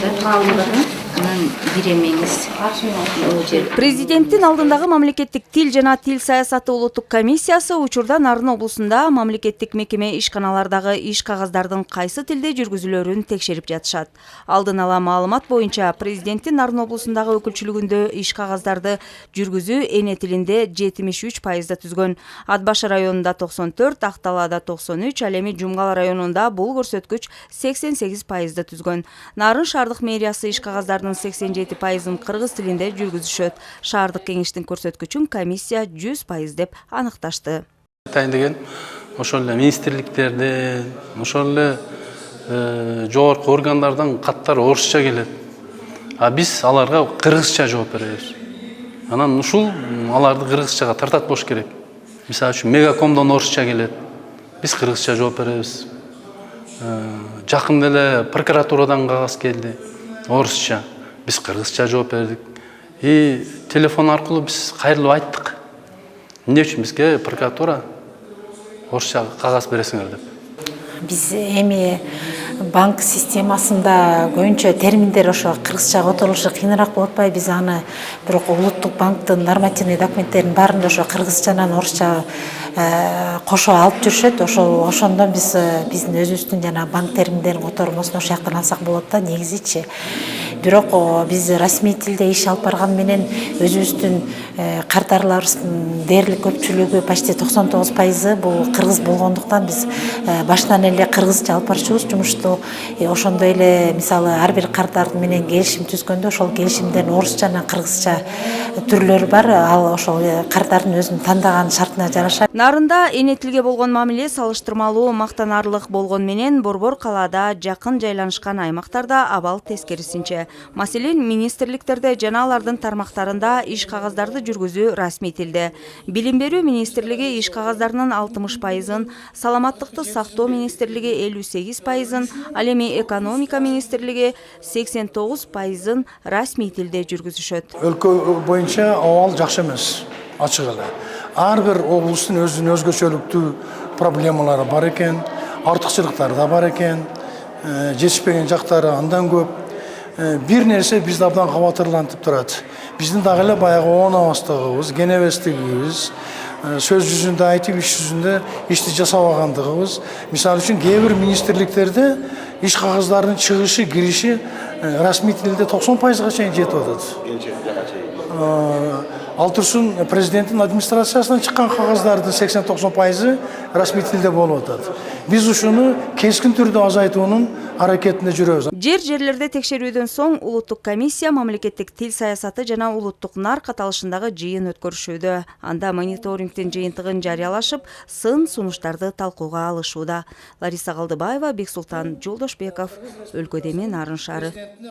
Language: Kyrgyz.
анан биремеңиз. Президенттин алдындагы мамлекеттик тил жана тил саясаты улуттук комиссиясы учурда Нарын облусунда мамлекеттик мекеме ишканалардагы иш кагаздардын кайсы тилде жүргүзүлөрүн текшерип жатышат. Алдын ала маалымат боюнча президенттин Нарын облусундагы өкүлчүлүгүндө иш кагаздарды жүргүзүү эне тилинде 73% түзгөн. Ат башы районунда 94, Акталаада 93, ал эми Жумгал районунда бул көрсөткүч 88% түзгөн. Нарын шаардык мэриясы иш кагаздардын 87%-ын кыргыз тилинде жүргүзүшөт. Шаардык кеңештин көрсөткүчүн комиссия 100% деп аныкташты. Атайын деген ошол эле министрликтерден, ошол эле жогорку органдардан каттар орусча келет. А биз аларга кыргызча жооп беребиз. Анан ушул аларды кыргызчага тартат болуш керек. Мисалы үчүн Мегакомдон орусча келет. Биз кыргызча жооп беребиз. Жакында эле прокуратурадан кагаз келди. Орусча. Биз кыргызча жооп бердик. И телефон аркылуу биз кайрылып айттык. Эмне үчүн бизге прокуратура орусча кагаз бересиңер деп. Биз эми банк системасында көбүнчө терминдер ошо кыргызча которулушу кыйыныраак болуп атпайбы? Биз аны бирок улуттук банктын нормативный документтеринин баарында ошо кыргызча менен орусча кошо алып жүрүшөт. Ошондон биздин өзүбүздүн жана банк терминдерин котормосун ошол жактан алсак болот да негизичи. Бирок биз расмий тилде иш алып барган менен өзүбүздүн картарларыбыздын дээрлик көпчүлүгү почти 99% бул кыргыз болгондуктан биз баштан эле кыргызча алып барчубуз жумушту. Ошондой эле мисалы ар бир картар менен келишим түзгөндө ошол келишимден орусча жана кыргызча түрлөрү бар. Ал ошол картардын өзүнүн тандаган шартына жараша. Нарында эне тилге болгон мамиле салыштырмалуу мактанарлык болгон менен Борбор калаада жакын жайланышкан аймактарда абал тескерисинче. Маселен, министрликтерде жана алардын тармактарында иш кагаздарды жүргүзүү расмий тилде. Билим берүү министрлиги иш кагаздарынын 60%-ын, саламаттыкты сактоо министрлиги 58%-ын, ал эми экономика министрлиги 89%-ын расмий тилде жүргүзүшөт. Өлкө боюнча абал жакшы эмес, ачык эле. Ар бир облустун өзүнүн өзгөчөлүктүү проблемалары бар экен, артыкчылыктары да бар экен, жетишпеген жактары андан көп. Бир нерсе бизди абдан кабатырлантып турат. Биздин дагы эле баягы оонабастыгыбыз, кенебестигибиз, сөз жүзүндө айтып, иш жүзүндө ишти жасабагандыгыбыз. Мисалы үчүн кээ бир министрликтерде иш кагаздардын чыгышы, кириши расмий тилде 90%-га чейин жетип атат. Ал турсун президенттин администрациясынан чыккан кагаздардын 80-90%-ы расмий тилде болуп атат. Биз ушуну кескин түрдө азайтуунун аракетинде жүрөбүз. Жерлерде текшерүүдөн соң улуттук комиссия мамлекеттик тил саясаты жана улуттук нар каталышындагы жыйын өткөрүшүүдө. Анда мониторингдин жыйынтыгын жарыялашып, сын сунуштарды талкууга алышууда. Лариса Калдыбаева, Бексултан Жолдошбеков, Өлкөдемир, Нарын шаары.